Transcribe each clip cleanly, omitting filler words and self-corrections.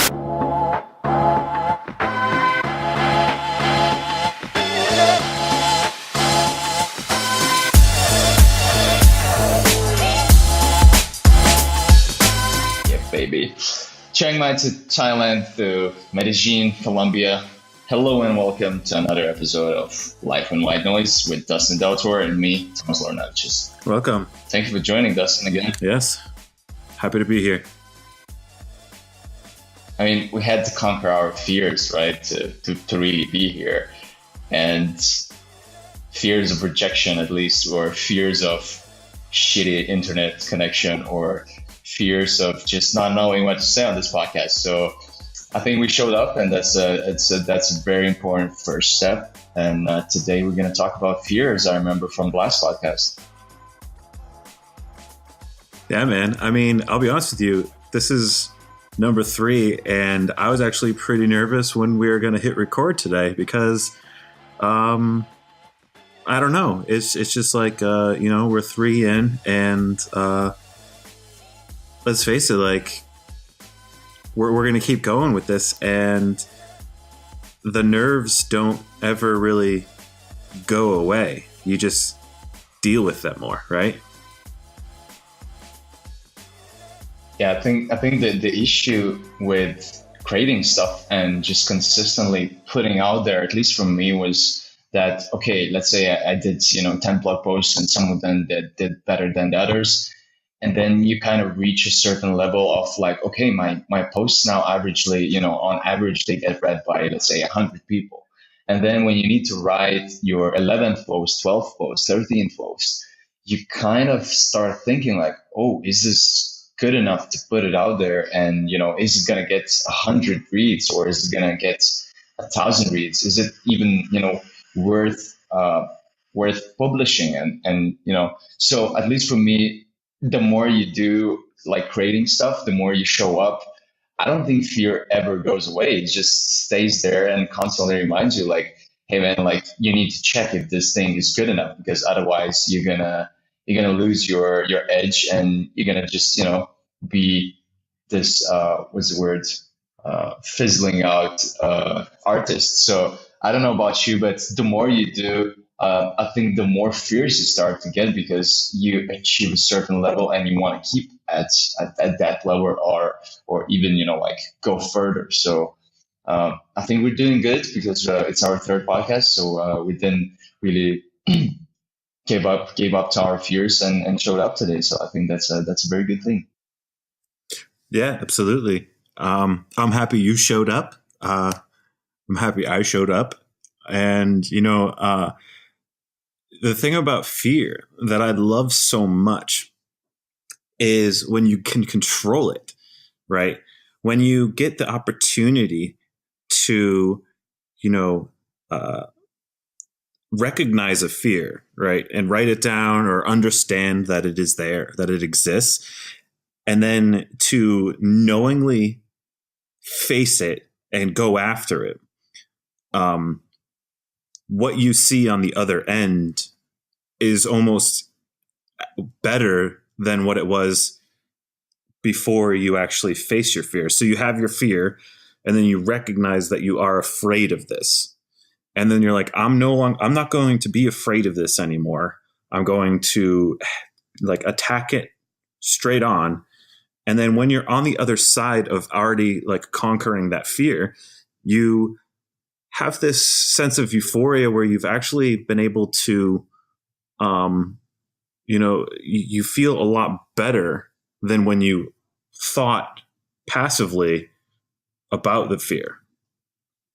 Yeah, baby. Chiang Mai to Thailand to Medellin, Colombia. Hello and welcome to another episode of Life in White Noise with Dustin Deltor and me, Thomas Lornaviches. Welcome. Thank you for joining, Dustin, again. Yes. Happy to be here. I mean, we had to conquer our fears, right, to really be here. And fears of rejection, at least, or fears of shitty internet connection, or fears of just not knowing what to say on this podcast. So I think we showed up, and that's a very important first step. And today we're going to talk about fears. I remember from the last podcast. Yeah, man. I mean, I'll be honest with you. This is number 3, and I was actually pretty nervous when we were going to hit record today because, I don't know. It's just like we're 3 in, and let's face it, like we're going to keep going with this, and the nerves don't ever really go away. You just deal with them more, right? Yeah, I think the issue with creating stuff and just consistently putting out there, at least from me, was that, okay, let's say I did 10 blog posts and some of them did better than the others. And then you kind of reach a certain level of like, okay, my posts now averagely, on average, they get read by, let's say, 100 people. And then when you need to write your 11th post, 12th post, 13th post, you kind of start thinking like, oh, is this good enough to put it out there? And, is it going to get 100 reads, or is it going to get 1,000 reads? Is it even, worth publishing? And so at least for me, the more you do like creating stuff, the more you show up. I don't think fear ever goes away. It just stays there and constantly reminds you like, hey man, like you need to check if this thing is good enough, because otherwise you're gonna lose your edge, and you're gonna just, be this what's the word? Fizzling out artist. So I don't know about you, but the more you do, I think the more fears you start to get, because you achieve a certain level and you want to keep at that level, or even like go further. So I think we're doing good because it's our 3rd podcast. So we didn't really gave up to our fears and showed up today. So I think that's a very good thing. Yeah, absolutely. I'm happy you showed up. I'm happy I showed up. And, the thing about fear that I love so much is when you can control it, right? When you get the opportunity to, recognize a fear, right? And write it down or understand that it is there, that it exists. And then to knowingly face it and go after it. What you see on the other end is almost better than what it was before you actually face your fear. So you have your fear, and then you recognize that you are afraid of this. And then you're like, I'm not going to be afraid of this anymore. I'm going to like attack it straight on. And then when you're on the other side of already like conquering that fear, you have this sense of euphoria where you've actually been able to, you feel a lot better than when you thought passively about the fear.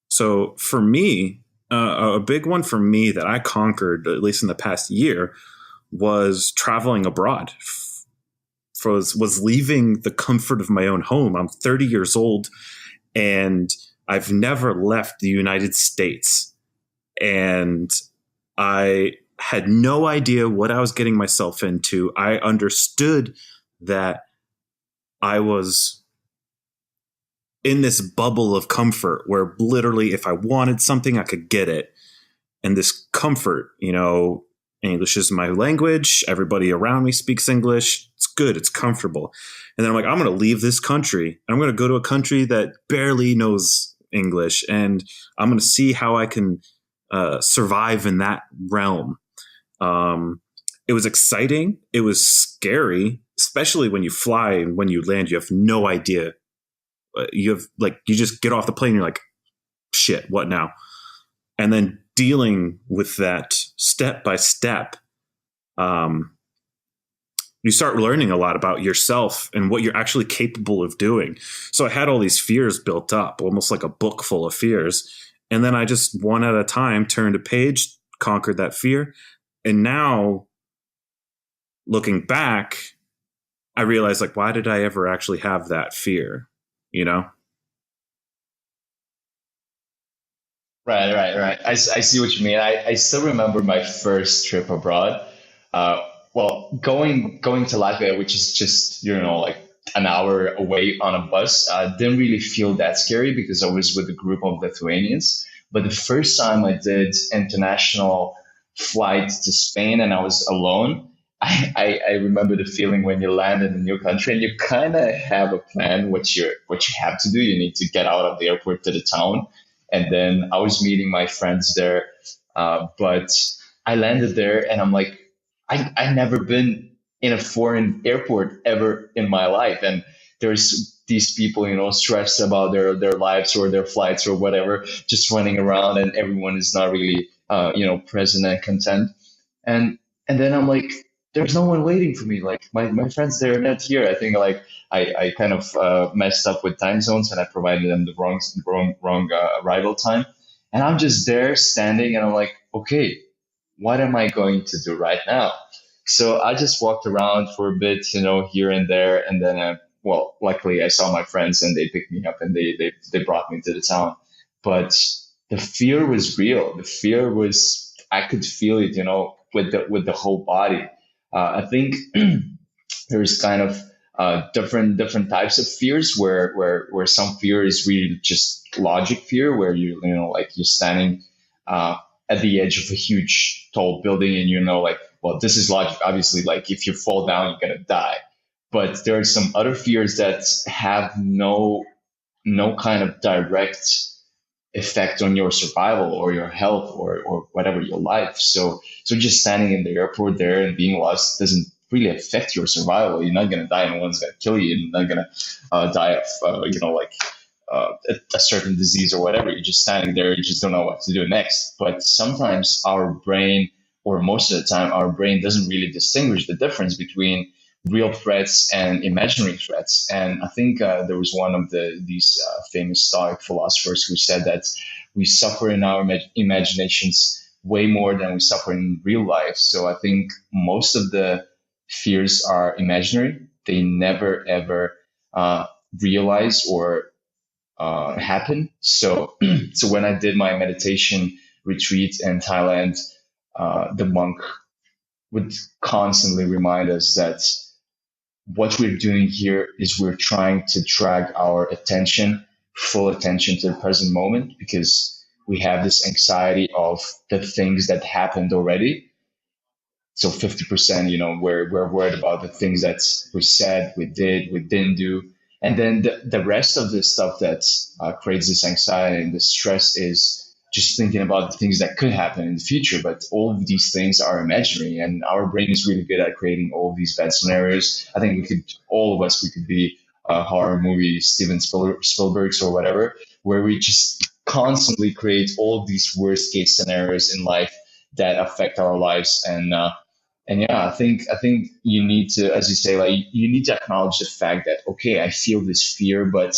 So for me, a big one for me that I conquered, at least in the past year, was traveling abroad. Was leaving the comfort of my own home. I'm 30 years old, and I've never left the United States. And I had no idea what I was getting myself into. I understood that I was in this bubble of comfort where literally if I wanted something, I could get it. And this comfort, English is my language. Everybody around me speaks English. It's good. It's comfortable. And then I'm like, I'm going to leave this country. I'm going to go to a country that barely knows English, and I'm going to see how I can survive in that realm. It was exciting. It was scary, especially when you fly and when you land, you have no idea. You just get off the plane. You're like, shit, what now? And then dealing with that step by step, you start learning a lot about yourself and what you're actually capable of doing. So I had all these fears built up, almost like a book full of fears. And then I just one at a time turned a page, conquered that fear. And now looking back, I realized, like, why did I ever actually have that fear? You know? Right. I see what you mean. I still remember my first trip abroad. Well, going to Latvia, which is just, like an hour away on a bus, didn't really feel that scary because I was with a group of Lithuanians. But the first time I did international flight to Spain and I was alone, I remember the feeling when you land in a new country and you kind of have a plan what you have to do. You need to get out of the airport to the town, and then I was meeting my friends there, but I landed there and I'm like, I never been in a foreign airport ever in my life, and there's these people, stressed about their lives or their flights or whatever, just running around, and everyone is not really, present and content. And then I'm like, there's no one waiting for me. Like my friends, they're not here. I think like I kind of messed up with time zones and I provided them the wrong arrival time. And I'm just there standing and I'm like, okay, what am I going to do right now? So I just walked around for a bit, here and there. And then, well, luckily I saw my friends and they picked me up and they brought me to the town. But the fear was real. The fear was, I could feel it, with the whole body. I think there's kind of different types of fears where some fear is really just logic fear, where like you're standing at the edge of a huge tall building and like, well, this is logic. Obviously, like if you fall down, you're gonna die. But there are some other fears that have no kind of direct effect on your survival or your health or whatever your life. So just standing in the airport there and being lost doesn't really affect your survival. You're not gonna die. No one's gonna kill you. You're not gonna die of a certain disease or whatever. You're just standing there. You just don't know what to do next. But sometimes our brain, or most of the time, our brain doesn't really distinguish the difference between real threats and imaginary threats. And I think there was one of these famous Stoic philosophers who said that we suffer in our imaginations way more than we suffer in real life. So I think most of the fears are imaginary. They never ever realize or happen. So so when I did my meditation retreat in Thailand, the monk would constantly remind us that what we're doing here is we're trying to drag our attention, full attention to the present moment, because we have this anxiety of the things that happened already. So 50%, we're worried about the things that we said, we did, we didn't do. And then the rest of the stuff that creates this anxiety and the stress is just thinking about the things that could happen in the future. But all of these things are imaginary, and our brain is really good at creating all of these bad scenarios. I think all of us, we could be a horror movie, Steven Spielberg's or whatever, where we just constantly create all of these worst case scenarios in life that affect our lives. And yeah, I think you need to, as you say, like you need to acknowledge the fact that, okay, I feel this fear, but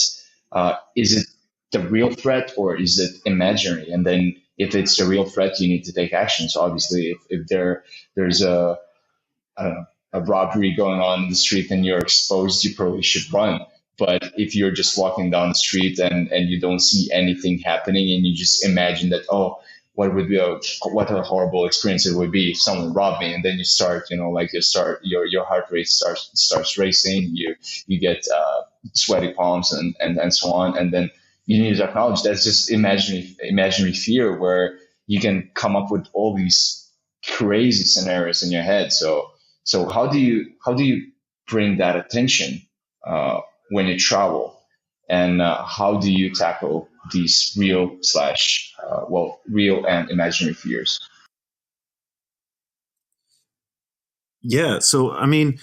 is it the real threat or is it imaginary? And then if it's a real threat, you need to take action. So obviously, if there's I don't know, a robbery going on in the street and you're exposed, you probably should run. But if you're just walking down the street and you don't see anything happening and you just imagine that, oh, what a horrible experience it would be if someone robbed me, and then you start, your heart rate starts racing, you get sweaty palms and so on, and then you need to acknowledge that's just imaginary fear, where you can come up with all these crazy scenarios in your head. So how do you bring that attention when you travel, and how do you tackle these real slash real and imaginary fears? Yeah. So, I mean,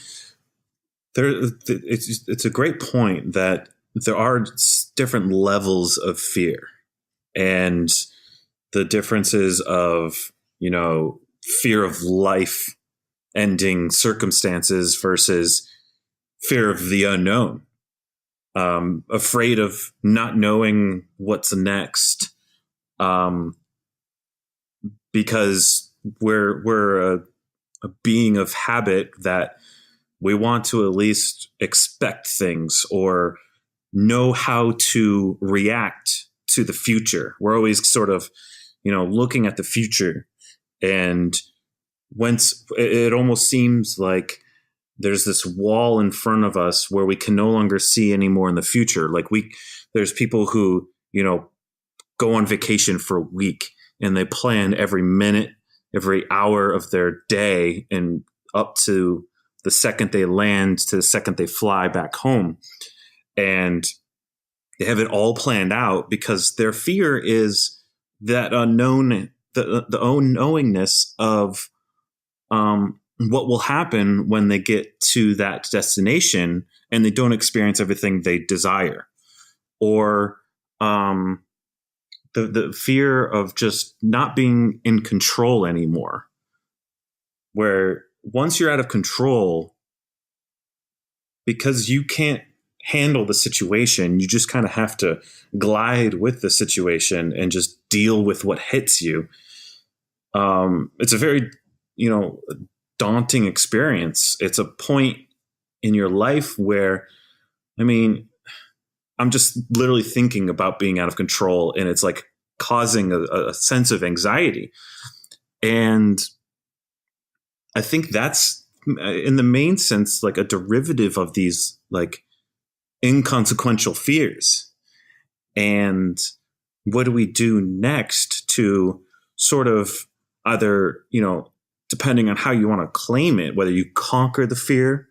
it's a great point that there are different levels of fear, and the differences of, fear of life ending circumstances versus fear of the unknown, afraid of not knowing what's next, um, because we're a being of habit that we want to at least expect things or know how to react to the future. We're always sort of, looking at the future, and once it almost seems like there's this wall in front of us where we can no longer see anymore in the future. Like there's people who, go on vacation for a week and they plan every minute, every hour of their day, and up to the second they land to the second they fly back home. And they have it all planned out because their fear is that unknown, the unknowingness of what will happen when they get to that destination and they don't experience everything they desire, or the fear of just not being in control anymore, where once you're out of control, because you can't handle the situation, you just kind of have to glide with the situation and just deal with what hits you. It's a very, daunting experience. It's a point in your life where, I mean, I'm just literally thinking about being out of control, and it's like causing a sense of anxiety. And I think that's, in the main sense, like a derivative of these like inconsequential fears. And what do we do next to sort of either, depending on how you want to claim it, whether you conquer the fear,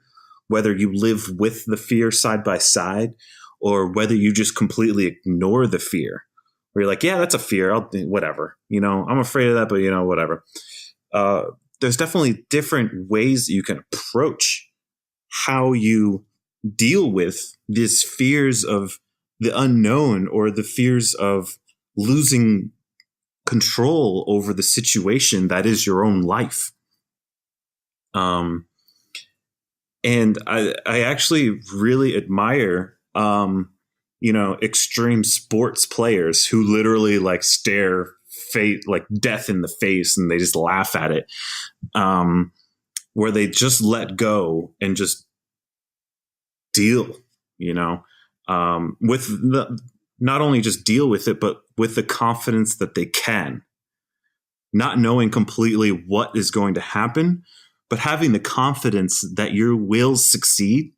whether you live with the fear side by side, or whether you just completely ignore the fear, where you're like, yeah, that's a fear. Whatever, I'm afraid of that, but whatever. There's definitely different ways that you can approach how you deal with these fears of the unknown, or the fears of losing control over the situation that is your own life. And I actually really admire, extreme sports players who literally like stare like death in the face and they just laugh at it, where they just let go and just deal, with not only just deal with it, but with the confidence that they can, not knowing completely what is going to happen, but having the confidence that you will succeed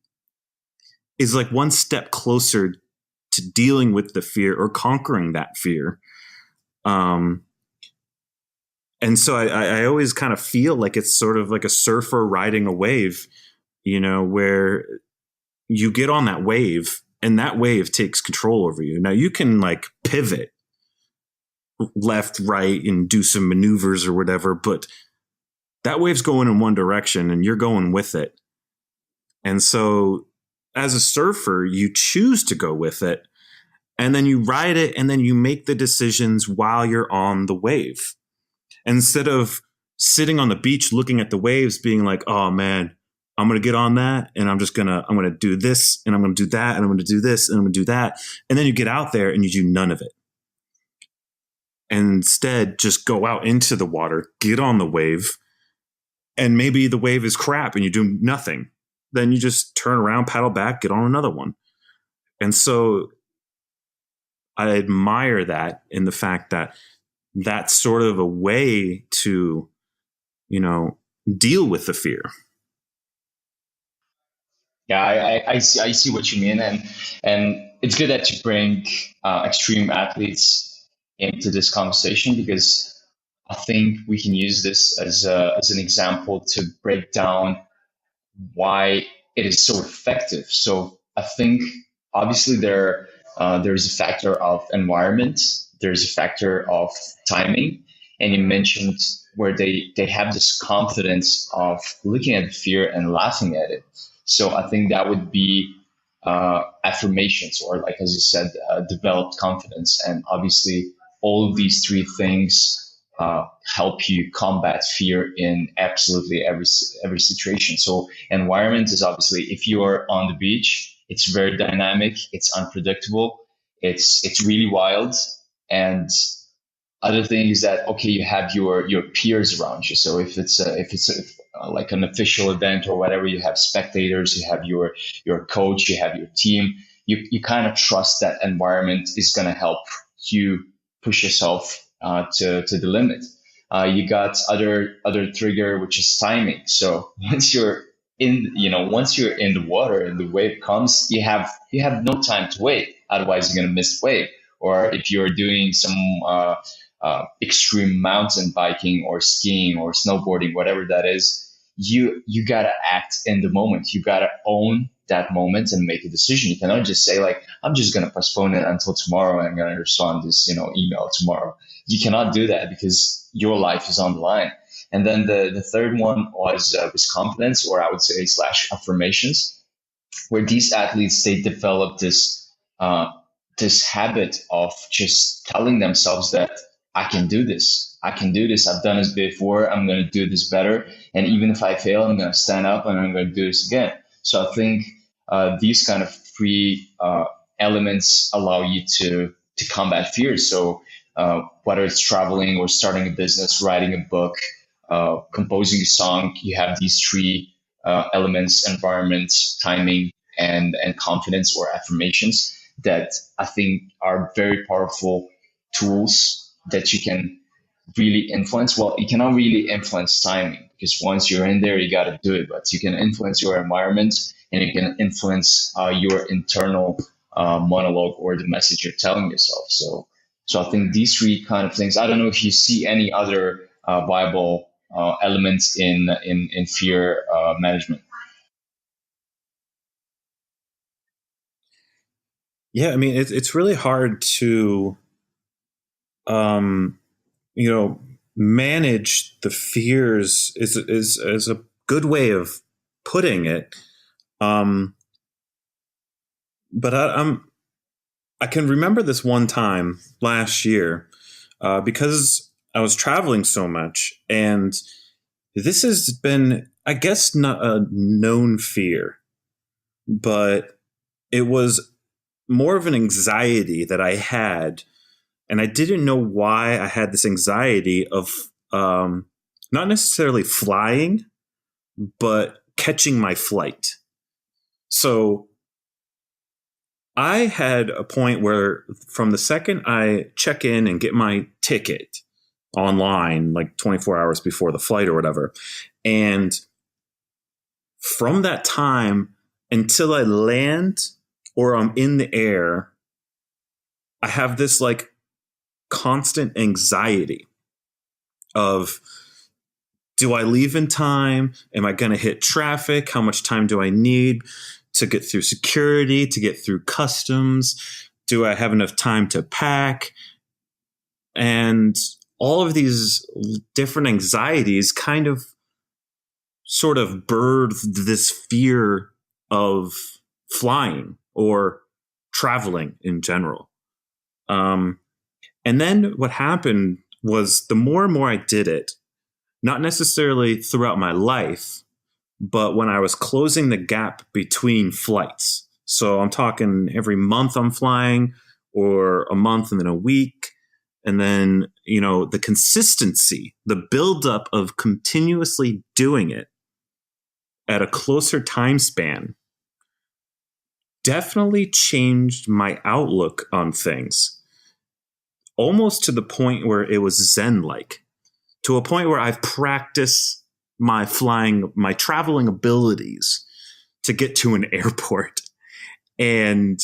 is like one step closer to dealing with the fear or conquering that fear. And so I always kind of feel like it's sort of like a surfer riding a wave, where you get on that wave and that wave takes control over you. Now you can like pivot left, right, and do some maneuvers or whatever, but that wave's going in one direction and you're going with it. And so as a surfer, you choose to go with it, and then you ride it, and then you make the decisions while you're on the wave. Instead of sitting on the beach looking at the waves being like, oh man, I'm going to get on that, and I'm going to do this, and I'm going to do that, and I'm going to do this, and I'm going to do that. And then you get out there and you do none of it. And instead just go out into the water, get on the wave, and maybe the wave is crap and you do nothing. Then you just turn around, paddle back, get on another one. And so I admire that, in the fact that that's sort of a way to, deal with the fear. Yeah, I see what you mean, and it's good that you bring extreme athletes into this conversation, because I think we can use this as an example to break down why it is so effective. So I think obviously there's a factor of environment, there's a factor of timing, and you mentioned where they have this confidence of looking at the fear and laughing at it. So I think that would be affirmations, or like as you said, developed confidence, and obviously all of these three things help you combat fear in absolutely every situation. So environment is obviously, if you are on the beach, it's very dynamic, it's unpredictable, it's really wild. And other thing is that okay, you have your peers around you. So if it's like an official event or whatever, you have spectators, you have your coach, you have your team. You kind of trust that environment is going to help you push yourself to the limit. You got other trigger, which is timing. So once you're in the water and the wave comes, you have no time to wait. Otherwise, you're gonna miss the wave. Or if you're doing some extreme mountain biking or skiing or snowboarding, whatever that is, you gotta act in the moment. You gotta own that moment and make a decision. You cannot just say like, I'm just gonna postpone it until tomorrow and I'm gonna respond this email tomorrow. You cannot do that because your life is on the line. And then the third one was confidence, or I would say slash affirmations, where these athletes they develop this habit of just telling themselves that I can do this. I can do this. I've done this before. I'm going to do this better. And even if I fail, I'm going to stand up and I'm going to do this again. So I think these kind of three elements allow you to combat fear. So whether it's traveling or starting a business, writing a book, composing a song, you have these three elements: environment, timing, and confidence or affirmations that I think are very powerful tools that you can really influence. Well, you cannot really influence timing because once you're in there, you got to do it. But you can influence your environment and you can influence your internal monologue or the message you're telling yourself. So I think these three kind of things. I don't know if you see any other viable elements in fear management. Yeah, I mean, it's really hard to, um, manage the fears is a good way of putting it. But I can remember this one time last year because I was traveling so much, and this has been, I guess, not a known fear, but it was more of an anxiety that I had, and I didn't know why I had this anxiety of not necessarily flying, but catching my flight. So I had a point where from the second I check in and get my ticket online, like 24 hours before the flight or whatever, and from that time until I land or I'm in the air, I have this like constant anxiety of, do I leave in time? Am I going to hit traffic? How much time do I need to get through security, to get through customs? Do I have enough time to pack? And all of these different anxieties kind of sort of birthed this fear of flying or traveling in general. And then what happened was the more and more I did it, not necessarily throughout my life, but when I was closing the gap between flights. So I'm talking every month I'm flying, or a month and then a week. And then, the consistency, the buildup of continuously doing it at a closer time span definitely changed my outlook on things, almost to the point where it was Zen-like, to a point where I've practiced my traveling abilities to get to an airport. And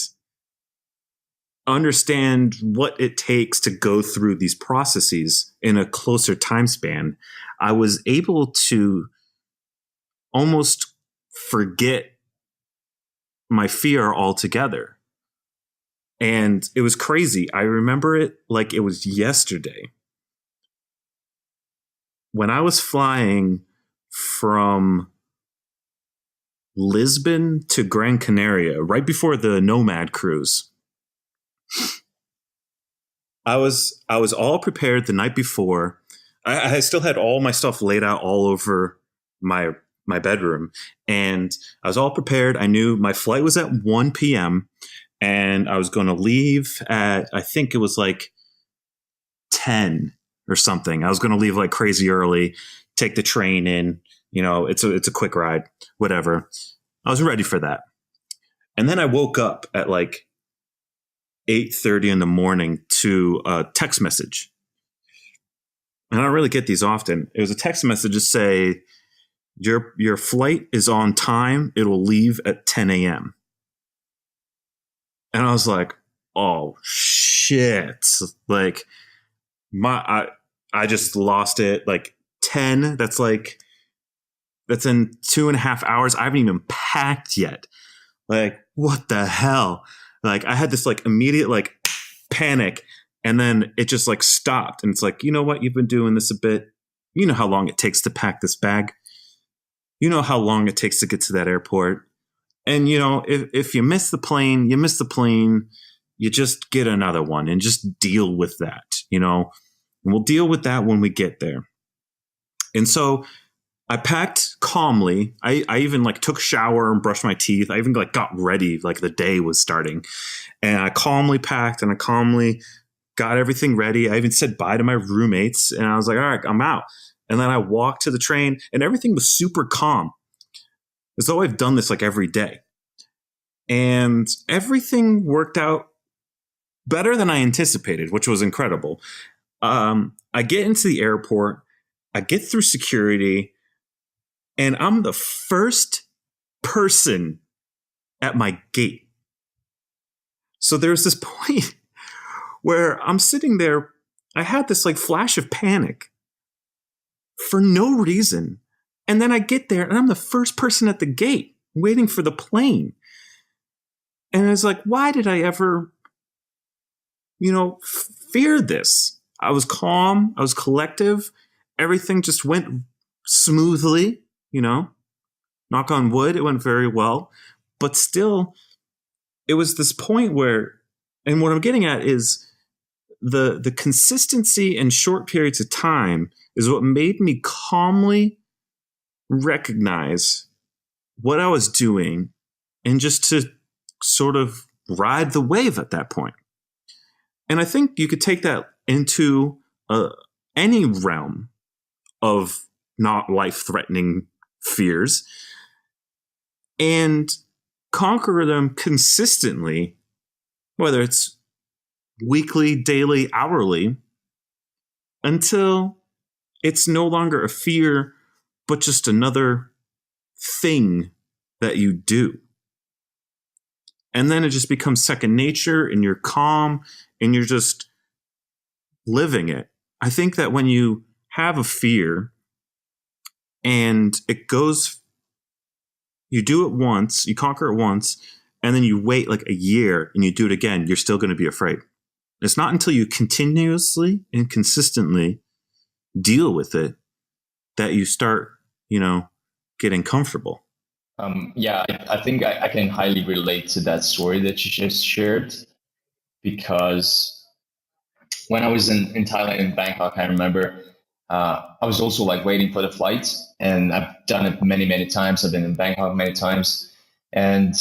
understand what it takes to go through these processes in a closer time span, I was able to almost forget my fear altogether. And it was crazy. I remember it like it was yesterday. When I was flying from Lisbon to Gran Canaria, right before the Nomad cruise, I was all prepared the night before. I still had all my stuff laid out all over my bedroom, and I was all prepared. I knew my flight was at 1 p.m. and I was going to leave at, I think it was like 10 or something. I was going to leave like crazy early, take the train in. You know, it's a quick ride, whatever. I was ready for that. And then I woke up at like 8:30 in the morning to a text message. And I don't really get these often. It was a text message to say, your flight is on time. It'll leave at 10 a.m. And I was like, oh shit. Like I just lost it. Like 10, that's in 2.5 hours. I haven't even packed yet. Like, what the hell? Like, I had this like immediate like panic, and then it just like stopped. And it's like, you know what? You've been doing this a bit. You know how long it takes to pack this bag. You know how long it takes to get to that airport. And, you know, if you miss the plane, you miss the plane. You just get another one and just deal with that, you know. And we'll deal with that when we get there. And so I packed calmly. I even like took a shower and brushed my teeth. I even like got ready like the day was starting. And I calmly packed and I calmly got everything ready. I even said bye to my roommates and I was like, all right, I'm out. And then I walked to the train and everything was super calm, as though I've done this like every day. And everything worked out better than I anticipated, which was incredible. I get into the airport, I get through security, and I'm the first person at my gate. So there's this point where I'm sitting there. I had this like flash of panic for no reason. And then I get there and I'm the first person at the gate waiting for the plane. And it's like, why did I ever, you know, fear this? I was calm. I was collective. Everything just went smoothly, you know, knock on wood. It went very well. But still, it was this point where, and what I'm getting at is the consistency in short periods of time is what made me calmly recognize what I was doing and just to sort of ride the wave at that point. And I think you could take that into any realm of not life-threatening fears and conquer them consistently, whether it's weekly, daily, hourly, until it's no longer a fear, but just another thing that you do. And then it just becomes second nature and you're calm and you're just living it. I think that when you have a fear and it goes, you do it once, you conquer it once, and then you wait like a year and you do it again, you're still going to be afraid. It's not until you continuously and consistently deal with it that you start, you know, getting comfortable. I think I can highly relate to that story that you just shared, because when I was in Thailand, in Bangkok, I remember I was also like waiting for the flight, and I've done it many, many times. I've been in Bangkok many times. And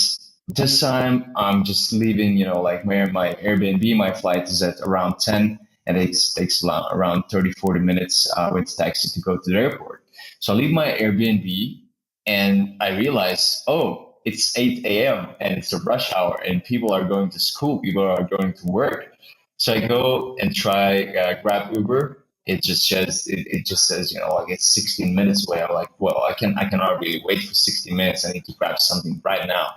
this time I'm just leaving, you know, like where my Airbnb, my flight is at around 10, and it takes around 30, 40 minutes with taxi to go to the airport. So I leave my Airbnb and I realize, oh, it's 8 a.m. and it's a rush hour and people are going to school, people are going to work. So I go and try grab Uber. It just says, you know, like it's 16 minutes away. I'm like, well, I cannot really wait for 16 minutes. I need to grab something right now.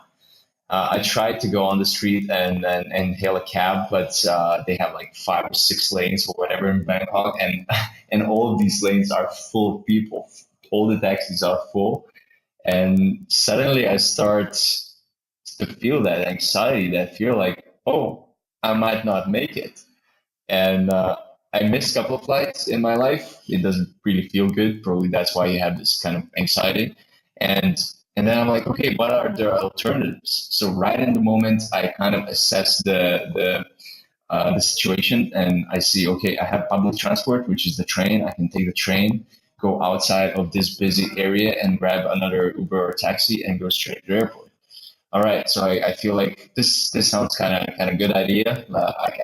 I tried to go on the street and hail a cab, but they have like 5 or 6 lanes or whatever in Bangkok, and and all of these lanes are full of people. All the taxis are full, and suddenly I start to feel that anxiety, that fear, like, oh, I might not make it. And I missed a couple of flights in my life. It doesn't really feel good. Probably that's why you have this kind of anxiety. And and then I'm like, okay, what are the alternatives? So right in the moment, I kind of assess the situation, and I see, okay, I have public transport, which is the train. I can take the train, go outside of this busy area, and grab another Uber or taxi, and go straight to the airport. All right, so I feel like this sounds kind of good idea.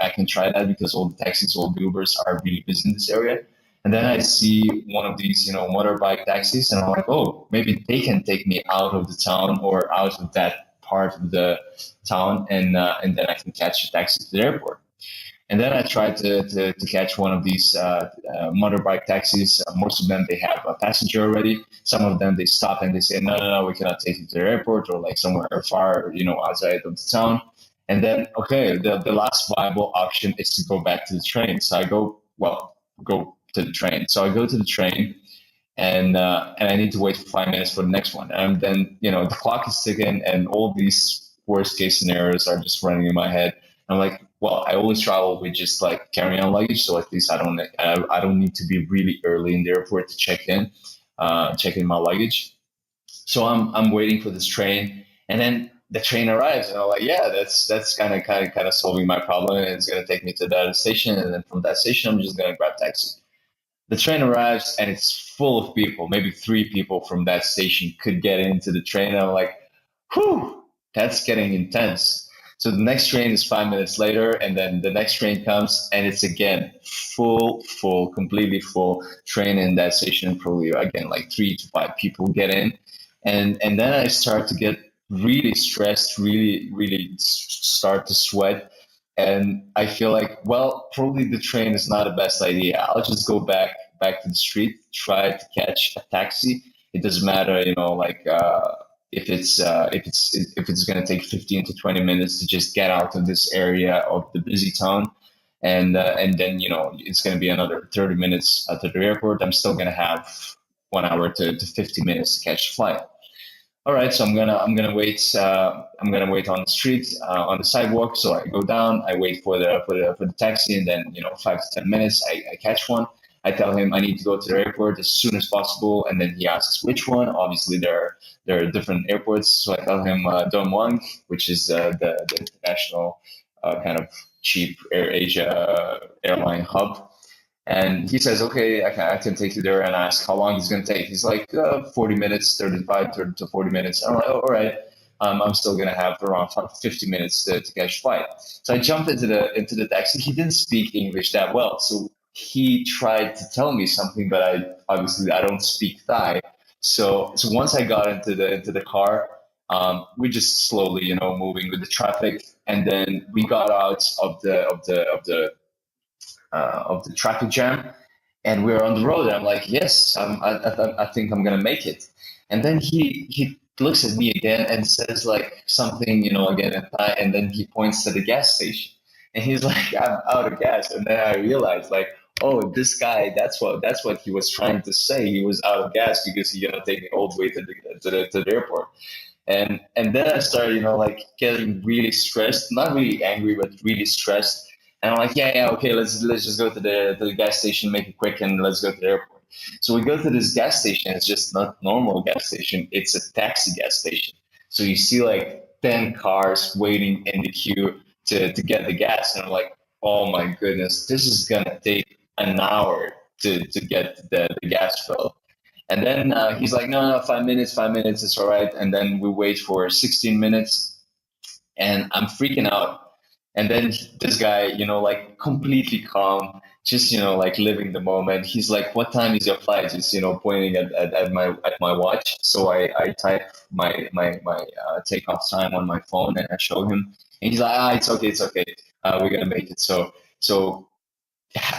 I can try that because all the taxis, all the Ubers are really busy in this area. And then I see one of these, motorbike taxis, and I'm like, oh, maybe they can take me out of the town or out of that part of the town, and then I can catch a taxi to the airport. And then I tried to catch one of these motorbike taxis. Most of them, they have a passenger already. Some of them, they stop and they say, no, no, no, we cannot take you to the airport or like somewhere far, outside of the town. And then, okay, the last viable option is to go back to the train. So I go to the train. So I go to the train, and I need to wait for 5 minutes for the next one. And then, the clock is ticking, and all these worst case scenarios are just running in my head. I'm like, well, I always travel with just like carry-on luggage, so at least I don't need to be really early in the airport to check in my luggage. So I'm waiting for this train, and then the train arrives, and I'm like, yeah, that's kind of solving my problem. And it's gonna take me to that station, and then from that station, I'm just gonna grab taxi. The train arrives, and it's full of people. Maybe 3 people from that station could get into the train. And I'm like, whew, that's getting intense. So the next train is 5 minutes later, and then the next train comes, and it's again full, completely full train in that station. Probably again like 3 to 5 people get in, and then I start to get really stressed, really start to sweat, and I feel like, well, probably the train is not the best idea. I'll just go back to the street, try to catch a taxi. It doesn't matter, like if it's going to take 15 to 20 minutes to just get out of this area of the busy town, and then it's going to be another 30 minutes to the airport. I'm still going to have 1 hour to 50 minutes to catch a flight. All right, so I'm gonna wait. I'm gonna wait on the street, on the sidewalk. So I go down, I wait for the taxi, and then 5 to 10 minutes, I catch one. I tell him I need to go to the airport as soon as possible, and then he asks which one. Obviously, there are different airports, so I tell him Don Muang, which is the international kind of cheap Air Asia airline hub. And he says, okay, I can take you there, and ask how long he's going to take. He's like, 40 minutes, 30 to 40 minutes. I'm like, oh, all right. I'm still going to have around 50 minutes to catch a flight. So I jumped into the taxi. He didn't speak English that well. So he tried to tell me something, but I don't speak Thai. So once I got into the car, we just slowly, moving with the traffic. And then we got out of the traffic jam, and we were on the road. I'm like, yes, I think I'm gonna make it. And then he looks at me again and says like something, again in Thai, and then he points to the gas station, and he's like, I'm out of gas. And then I realized like, oh, this guy, that's what he was trying to say. He was out of gas because he's gonna take me all the way to the airport. And then I started, like getting really stressed, not really angry, but really stressed. And I'm like, yeah, okay, let's just go to the gas station, make it quick, and let's go to the airport. So we go to this gas station. It's just not normal gas station. It's a taxi gas station. So you see like 10 cars waiting in the queue to get the gas, and I'm like, oh my goodness, this is gonna take an hour to get the gas filled. And then he's like, no, no, 5 minutes, 5 minutes, it's all right. And then we wait for 16 minutes, and I'm freaking out. And then this guy, like completely calm, just like living the moment. He's like, "What time is your flight?" Just pointing at my watch. So I type my takeoff time on my phone, and I show him, and he's like, "Ah, it's okay, it's okay. We're gonna make it." So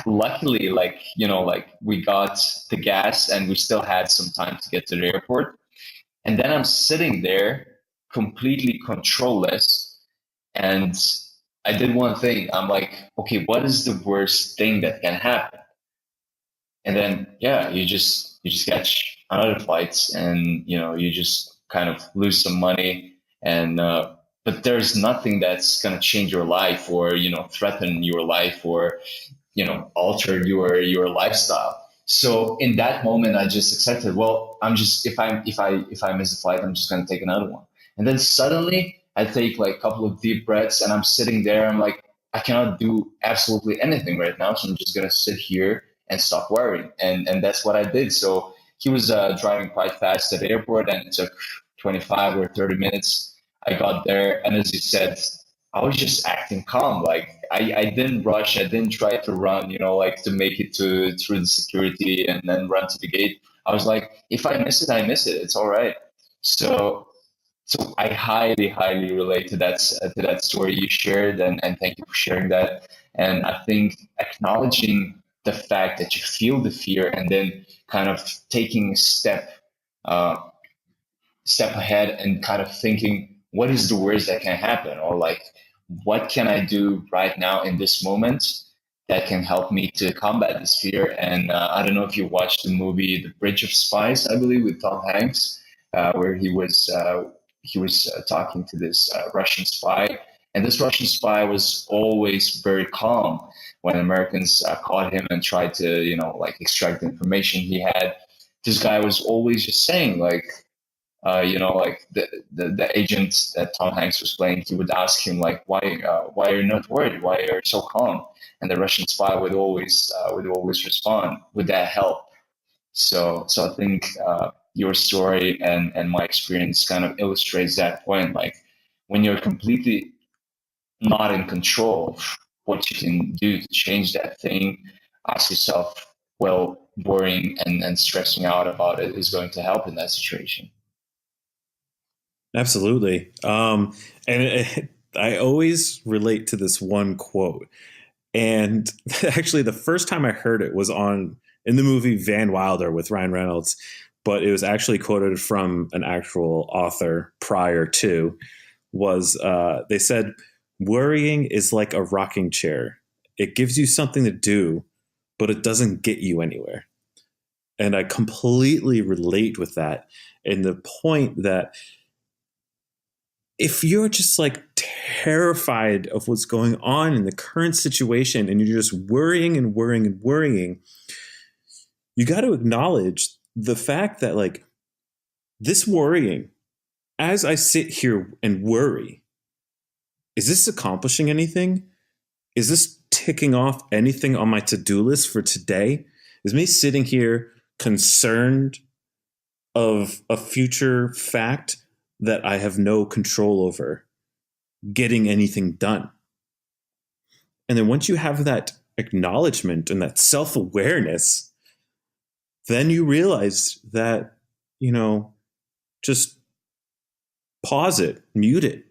luckily, like we got the gas, and we still had some time to get to the airport. And then I'm sitting there completely controlless. And I did one thing. I'm like, okay, what is the worst thing that can happen? And then, yeah, you just catch another flights, and you just kind of lose some money. And but there's nothing that's gonna change your life, or threaten your life, or alter your lifestyle. So in that moment, I just accepted. Well, I'm just if I miss the flight, I'm just gonna take another one. And then suddenly, I take like a couple of deep breaths, and I'm sitting there. I'm like, I cannot do absolutely anything right now, so I'm just gonna sit here and stop worrying. And that's what I did. So he was driving quite fast at the airport, and it took 25 or 30 minutes. I got there, and as you said, I was just acting calm. Like I didn't rush. I didn't try to run, like to make it to through the security and then run to the gate. I was like, if I miss it, I miss it. It's all right. So so I highly, highly relate to that story you shared, and thank you for sharing that. And I think acknowledging the fact that you feel the fear, and then kind of taking a uh, step ahead, and kind of thinking, what is the worst that can happen, or like, what can I do right now in this moment that can help me to combat this fear? And I don't know if you watched the movie The Bridge of Spies, I believe, with Tom Hanks, where he was talking to this Russian spy, and this Russian spy was always very calm when Americans caught him and tried to like extract the information he had. This guy was always just saying like, like the agent that Tom Hanks was playing, he would ask him like, why are you not worried? Why are you so calm? And the Russian spy would always respond, "Would that help?" So I think your story and my experience kind of illustrates that point. Like, when you're completely not in control of what you can do to change that thing, ask yourself, well, worrying and stressing out about it is going to help in that situation. Absolutely. I always relate to this one quote. And actually, the first time I heard it was in the movie Van Wilder with Ryan Reynolds, but it was actually quoted from an actual author prior to. They said, "Worrying is like a rocking chair. It gives you something to do, but it doesn't get you anywhere." And I completely relate with that. And the point that if you're just like terrified of what's going on in the current situation, and you're just worrying and worrying and worrying, you got to acknowledge the fact that like this worrying, as I sit here and worry, is this accomplishing anything? Is this ticking off anything on my to-do list for today? Is me sitting here concerned of a future fact that I have no control over getting anything done? And then once you have that acknowledgement and that self-awareness, then you realize that, just pause it, mute it,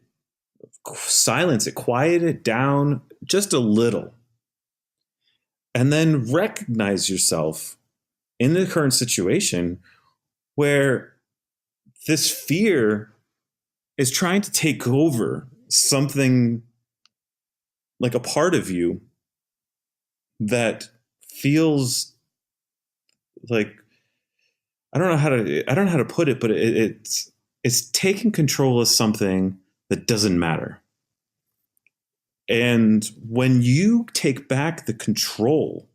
silence it, quiet it down just a little. And then recognize yourself in the current situation where this fear is trying to take over something, like a part of you that feels like, I don't know how to put it, but it's taking control of something that doesn't matter. And when you take back the control,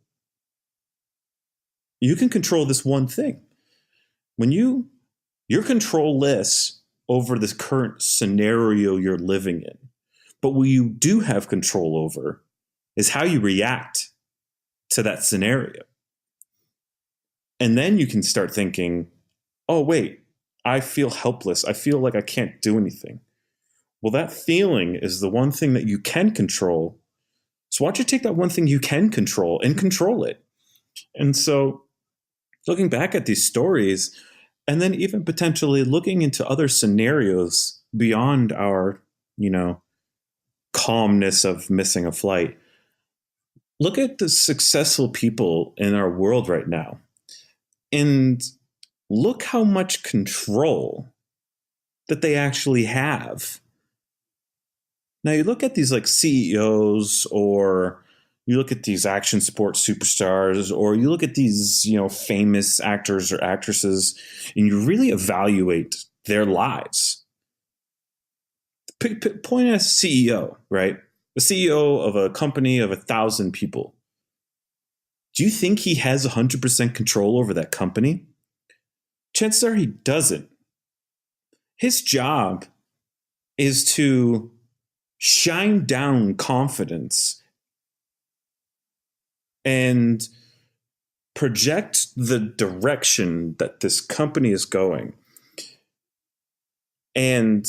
you can control this one thing. When you're controlless over this current scenario you're living in, but what you do have control over is how you react to that scenario. And then you can start thinking, oh, wait, I feel helpless. I feel like I can't do anything. Well, that feeling is the one thing that you can control. So why don't you take that one thing you can control and control it? And so looking back at these stories, and then even potentially looking into other scenarios beyond our, calmness of missing a flight, look at the successful people in our world right now. And look how much control that they actually have. Now you look at these like CEOs, or you look at these action sports superstars, or you look at these, famous actors or actresses, and you really evaluate their lives. Point at a CEO, right? A CEO of a company of 1,000 people. Do you think he has 100% control over that company? Chances are he doesn't. His job is to shine down confidence and project the direction that this company is going, and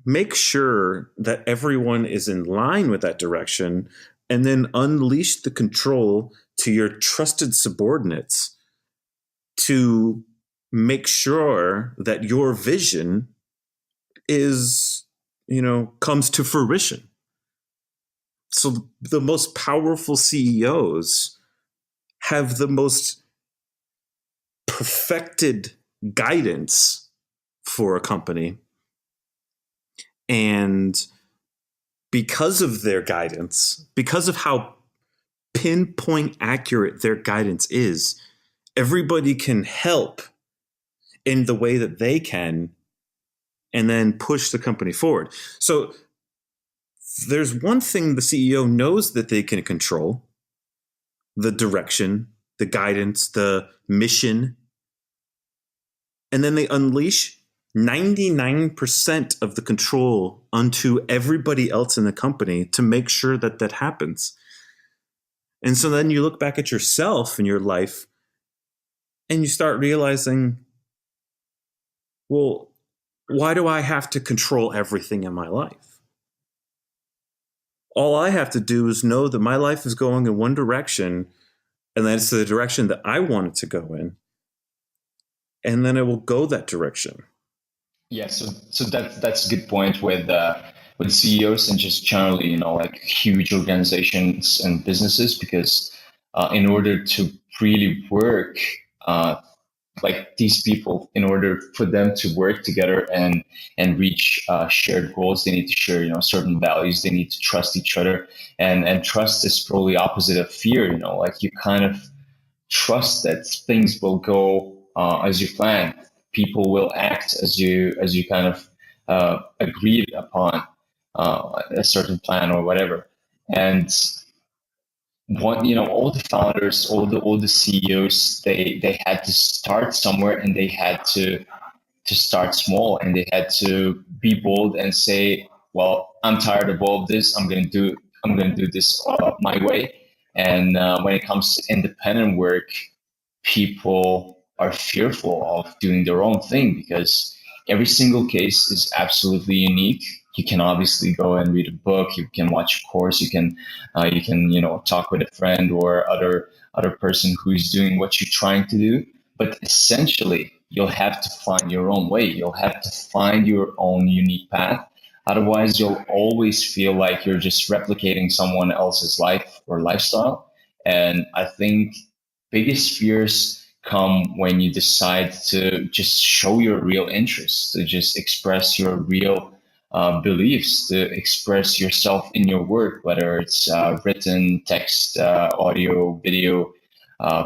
make sure that everyone is in line with that direction, and then unleash the control to your trusted subordinates to make sure that your vision is, comes to fruition. So the most powerful CEOs have the most perfected guidance for a company. And because of their guidance, because of how pinpoint accurate their guidance is, everybody can help in the way that they can, and then push the company forward. So there's one thing the CEO knows that they can control: the direction, the guidance, the mission. And then they unleash 99% of the control onto everybody else in the company to make sure that that happens. And so then you look back at yourself in your life and you start realizing, well, why do I have to control everything in my life? All I have to do is know that my life is going in one direction, and that it's the direction that I want it to go in. And then it will go that direction. Yeah, so that's a good point with CEOs and just generally, like huge organizations and businesses, because in order to really work, like these people, in order for them to work together and reach shared goals, they need to share certain values. They need to trust each other, and trust is probably opposite of fear. Like you kind of trust that things will go as you plan. People will act as you kind of agreed upon a certain plan or whatever. And all the founders, all the CEOs, they had to start somewhere, and they had to start small, and they had to be bold and say, well, I'm tired of all of this. I'm going to do this my way. And when it comes to independent work, people are fearful of doing their own thing, because every single case is absolutely unique. You can obviously go and read a book, you can watch a course, you can talk with a friend or other person who is doing what you're trying to do, but essentially you'll have to find your own way. You'll have to find your own unique path. Otherwise, you'll always feel like you're just replicating someone else's life or lifestyle. And I think biggest fears come when you decide to just show your real interests, to just express your real beliefs, to express yourself in your work, whether it's written, text, audio, video,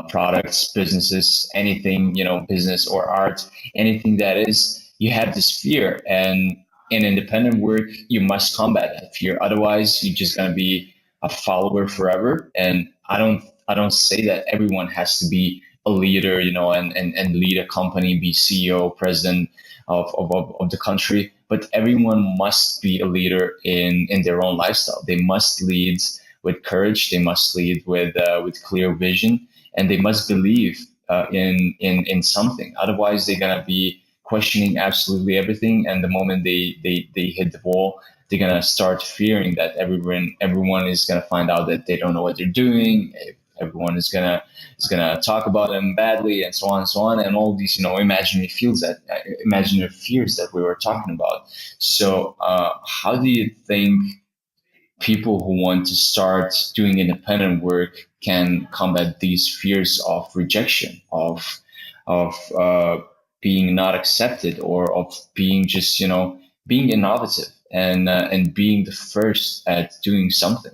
products, businesses, anything, business or art, anything that is, you have this fear. And in independent work, you must combat that fear. Otherwise, you're just going to be a follower forever. And I don't say that everyone has to be a leader, and lead a company, be CEO, president of the country, but everyone must be a leader in their own lifestyle. They must lead with courage. They must lead with clear vision, and they must believe in something. Otherwise, they're gonna be questioning absolutely everything, and the moment they hit the wall, they're gonna start fearing that everyone is gonna find out that they don't know what they're doing. Everyone is gonna talk about them badly, and so on and so on, and all these imaginary fears that we were talking about. So, how do you think people who want to start doing independent work can combat these fears of rejection, of being not accepted, or of being just, being innovative and being the first at doing something?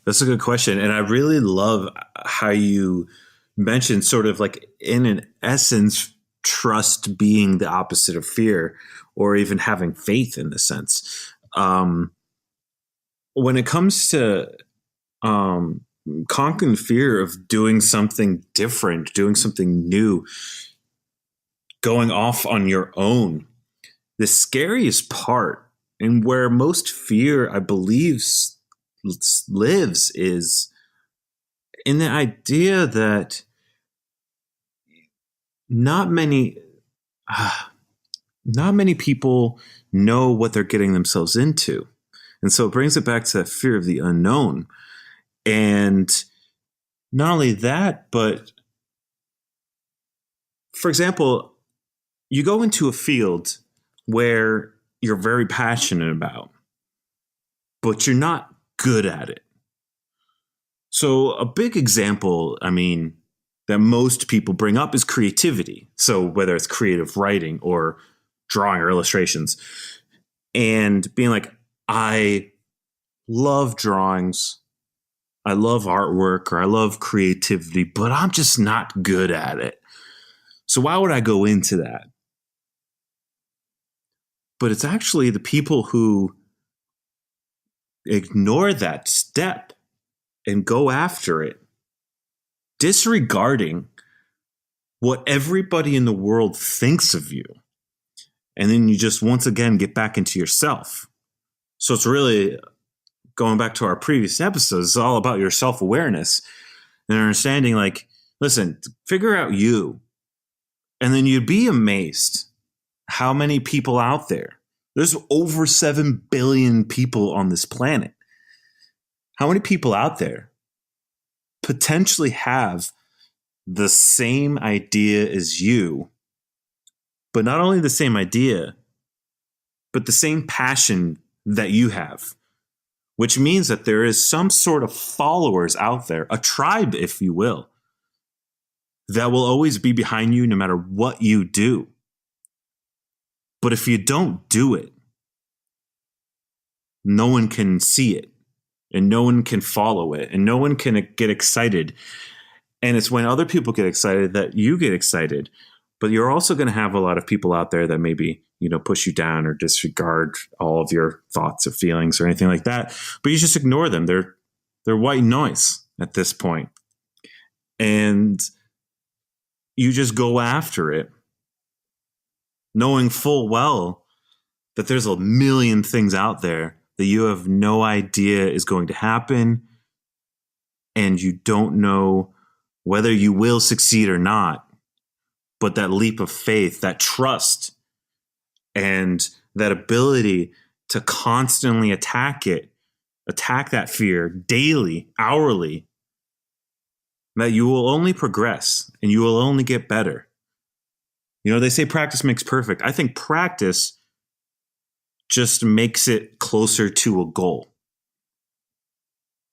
That's a good question. And I really love how you mentioned sort of like, in an essence, trust being the opposite of fear, or even having faith in the sense. When it comes to conquering fear of doing something different, doing something new, going off on your own, the scariest part, and where most fear, I believe, lives, is in the idea that not many not many people know what they're getting themselves into. And so it brings it back to that fear of the unknown. And not only that, but for example, you go into a field where you're very passionate about, but you're not good at it. So a big example, that most people bring up is creativity. So whether it's creative writing or drawing or illustrations, and being like, I love drawings, I love artwork, or I love creativity, but I'm just not good at it. So why would I go into that? But it's actually the people who ignore that step and go after it, disregarding what everybody in the world thinks of you. And then you just once again get back into yourself. So it's really, going back to our previous episodes, it's all about your self-awareness and understanding, like, listen, figure out you. And then you'd be amazed how many people out there. There's over 7 billion people on this planet. How many people out there potentially have the same idea as you, but not only the same idea, but the same passion that you have, which means that there is some sort of followers out there, a tribe, if you will, that will always be behind you no matter what you do. But if you don't do it, no one can see it, and no one can follow it, and no one can get excited. And it's when other people get excited that you get excited. But you're also going to have a lot of people out there that maybe, push you down or disregard all of your thoughts or feelings or anything like that. But you just ignore them. They're white noise at this point. And you just go after it, knowing full well that there's a million things out there that you have no idea is going to happen. And you don't know whether you will succeed or not. But that leap of faith, that trust, and that ability to constantly attack that fear daily, hourly, that you will only progress and you will only get better. They say practice makes perfect. I think practice just makes it closer to a goal.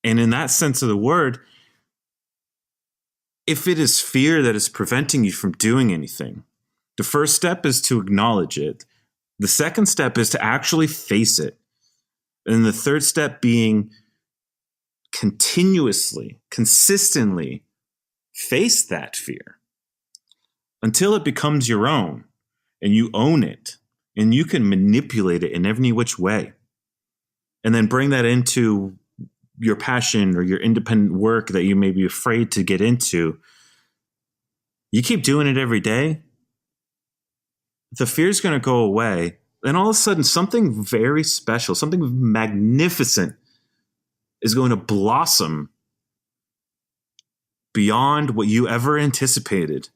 And in that sense of the word, if it is fear that is preventing you from doing anything, the first step is to acknowledge it. The second step is to actually face it. And the third step being continuously, consistently face that fear until it becomes your own and you own it and you can manipulate it in every which way. And then bring that into your passion or your independent work that you may be afraid to get into. You keep doing it every day, the fear's going to go away. And all of a sudden, something very special, something magnificent is going to blossom beyond what you ever anticipated.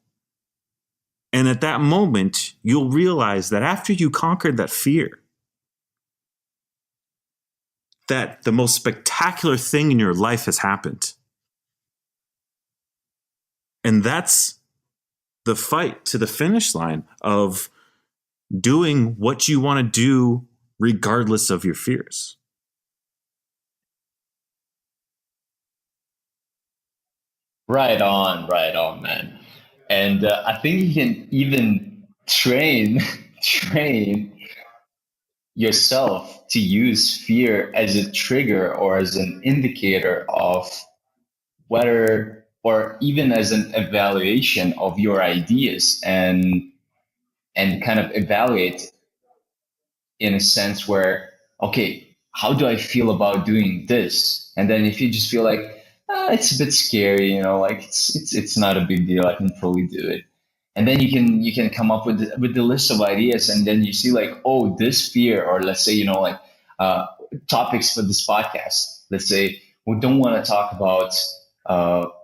And at that moment, you'll realize that after you conquered that fear, that the most spectacular thing in your life has happened. And that's the fight to the finish line of doing what you want to do regardless of your fears. Right on, man. And I think you can even train train yourself to use fear as a trigger or as an indicator of whether, or even as an evaluation of your ideas, and kind of evaluate in a sense where, okay, how do I feel about doing this? And then if you just feel like, it's a bit scary, like it's not a big deal, I can probably do it. And then you can come up with the list of ideas, and then you see like, oh, this fear, or let's say, like, uh, topics for this podcast. Let's say we don't want to talk about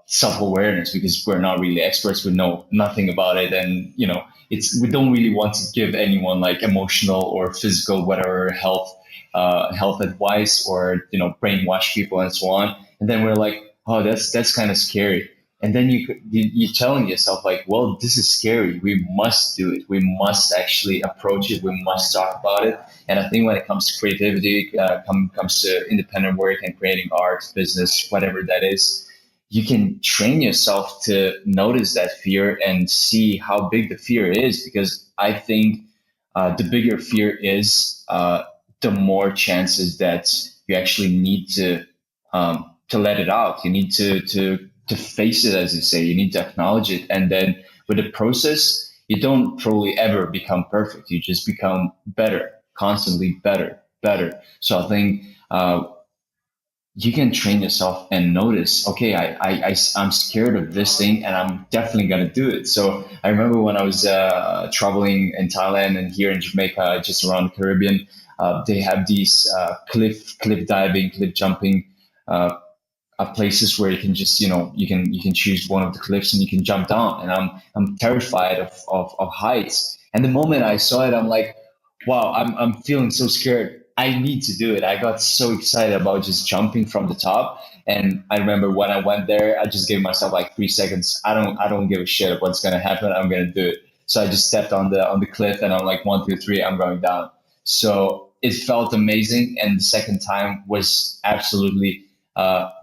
self-awareness because we're not really experts, we know nothing about it, and we don't really want to give anyone like emotional or physical, whatever, health advice, or brainwash people and so on. And then we're like, oh, that's kind of scary. And then you're telling yourself like, well, this is scary, we must do it, we must actually approach it, we must talk about it. And I think when it comes to creativity, comes to independent work and creating art, business, whatever that is, you can train yourself to notice that fear and see how big the fear is. Because I think the bigger fear is, the more chances that you actually need to let it out. You need to face it, as you say. You need to acknowledge it, and then with the process, you don't probably ever become perfect. You just become better, constantly better, better. So I think you can train yourself and notice, okay, I'm scared of this thing, and I'm definitely going to do it. So I remember when I was traveling in Thailand and here in Jamaica, just around the Caribbean, they have these cliff diving, cliff jumping places where you can just, you can choose one of the cliffs and you can jump down. And I'm terrified of heights. And the moment I saw it, I'm like, wow, I'm feeling so scared. I need to do it. I got so excited about just jumping from the top. And I remember when I went there, I just gave myself like 3 seconds. I don't give a shit of what's gonna happen. I'm gonna do it. So I just stepped on the cliff, and I'm like, 1, 2, 3, I'm going down. So it felt amazing. And the second time was absolutely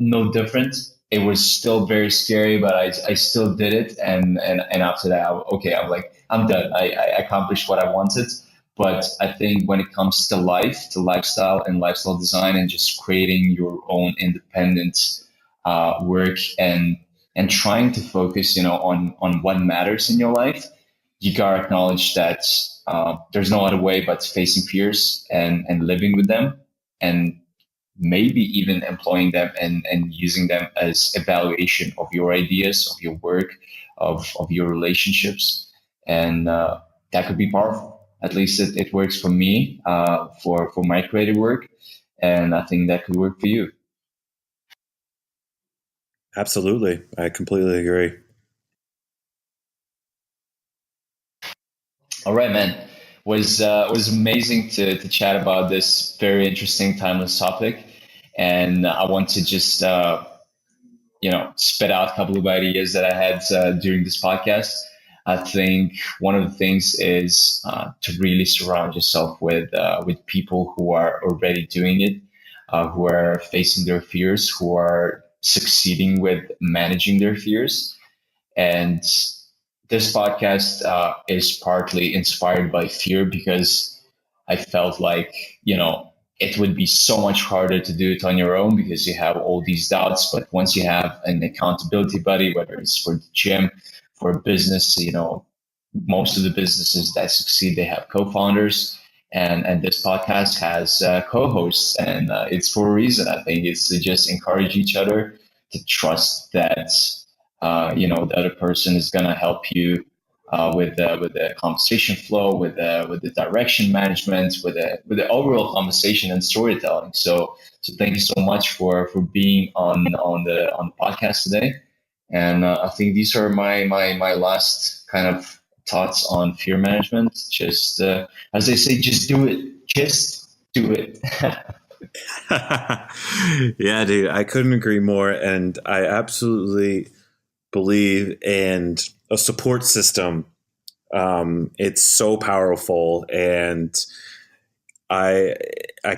no different. It was still very scary, but I still did it. And after that, I'm like, I'm done. I accomplished what I wanted. But I think when it comes to life, to lifestyle and lifestyle design, and just creating your own independent work, and trying to focus, on what matters in your life, you gotta acknowledge that there's no other way but facing fears and living with them, and maybe even employing them and using them as evaluation of your ideas, of your work, of your relationships. And that could be powerful. At least it works for me, for my creative work. And I think that could work for you. Absolutely. I completely agree. All right, man. Was amazing to chat about this very interesting, timeless topic. And I want to just spit out a couple of ideas that I had during this podcast. I think one of the things is to really surround yourself with people who are already doing it, who are facing their fears, who are succeeding with managing their fears. And this podcast is partly inspired by fear, because I felt like, it would be so much harder to do it on your own because you have all these doubts. But once you have an accountability buddy, whether it's for the gym, for a business, most of the businesses that succeed, they have co-founders. And this podcast has co-hosts, and it's for a reason. I think it's to just encourage each other, to trust that the other person is going to help you with the conversation flow, with the direction management, with the overall conversation and storytelling. So thank you so much for being on the podcast today. And I think these are my last kind of thoughts on fear management. Just as they say, just do it. Just do it. Yeah, dude, I couldn't agree more. And I absolutely believe in a support system. It's so powerful, and I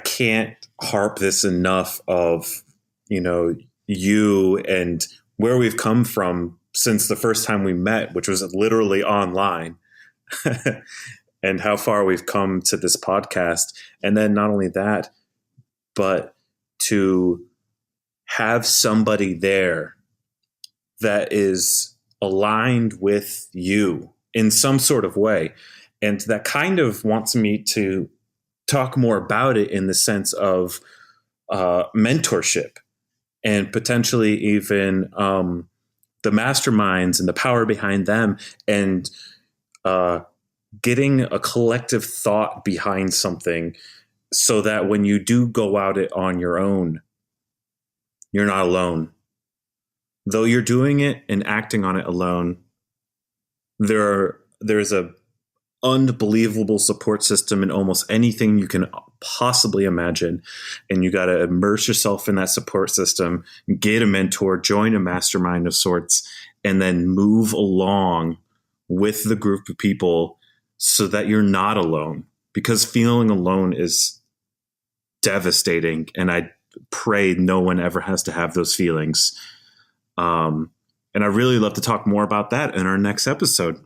can't harp this enough of you and where we've come from since the first time we met, which was literally online, and how far we've come to this podcast. And then not only that, but to have somebody there that is aligned with you in some sort of way. And that kind of wants me to talk more about it in the sense of mentorship and potentially even the masterminds and the power behind them, and getting a collective thought behind something so that when you do go out it on your own, you're not alone. Though you're doing it and acting on it alone, there's a unbelievable support system in almost anything you can possibly imagine. And you got to immerse yourself in that support system, get a mentor, join a mastermind of sorts, and then move along with the group of people so that you're not alone. Because feeling alone is devastating. And I pray no one ever has to have those feelings. And I really love to talk more about that in our next episode.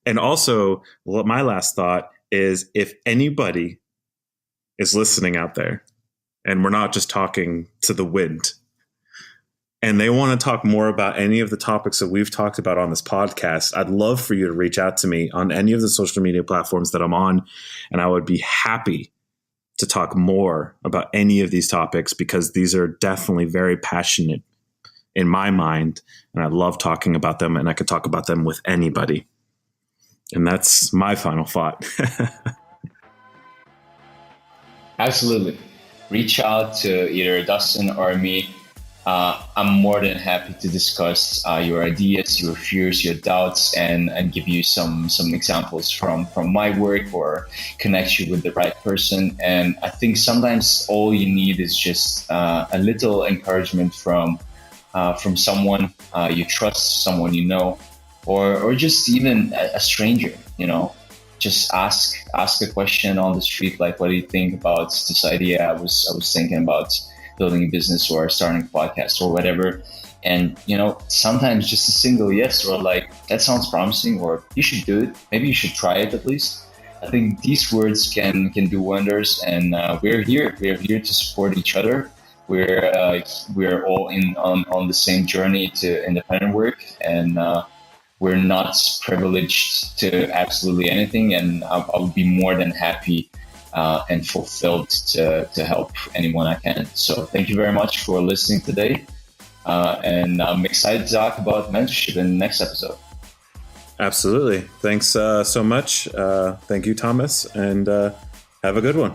And also, my last thought is, if anybody is listening out there, and we're not just talking to the wind, and they want to talk more about any of the topics that we've talked about on this podcast, I'd love for you to reach out to me on any of the social media platforms that I'm on. And I would be happy to talk more about any of these topics, because these are definitely very passionate in my mind. And I love talking about them, and I could talk about them with anybody. And that's my final thought. Absolutely. Reach out to either Dustin or me. I'm more than happy to discuss your ideas, your fears, your doubts, and give you some examples from my work, or connect you with the right person. And I think sometimes all you need is just a little encouragement from someone you trust, someone you know, or just even a stranger. Just ask a question on the street, like, what do you think about this idea? I was thinking about building a business or starting a podcast or whatever. And, sometimes just a single yes, or like, that sounds promising, or you should do it. Maybe you should try it at least. I think these words can do wonders. And we're here to support each other. We're all on the same journey to independent work, and we're not privileged to absolutely anything. And I would be more than happy and fulfilled to help anyone I can. So thank you very much for listening today. And I'm excited to talk about mentorship in the next episode. Absolutely. Thanks so much. Thank you, Thomas, and have a good one.